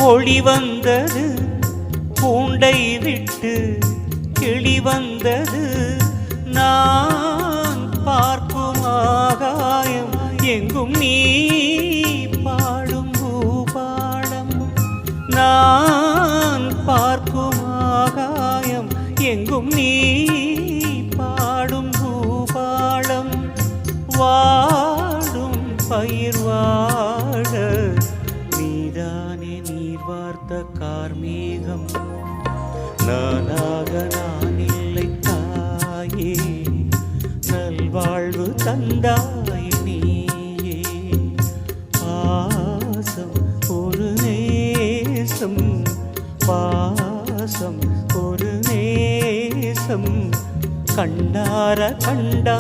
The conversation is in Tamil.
ஒளி வந்தது பூண்டை விட்டு கிளி வந்தது நான் பார்க்கும் ஆகாயம் எங்கும் நீ பாடும் பூபாடம் நான் பார்க்கும் ஆகாயம் எங்கும் நீ பாடும் பூபாடம் வாடும் பயிர் வாழ நீதானே நீர் வார்த்த கார்மேகம் நானாக நான் இல்லை தாயே நல்வாழ்வு தந்தாய் நீயே பாசம் ஒரு நேசம் பாசம் ஒரு நேசம் கண்டார கண்டா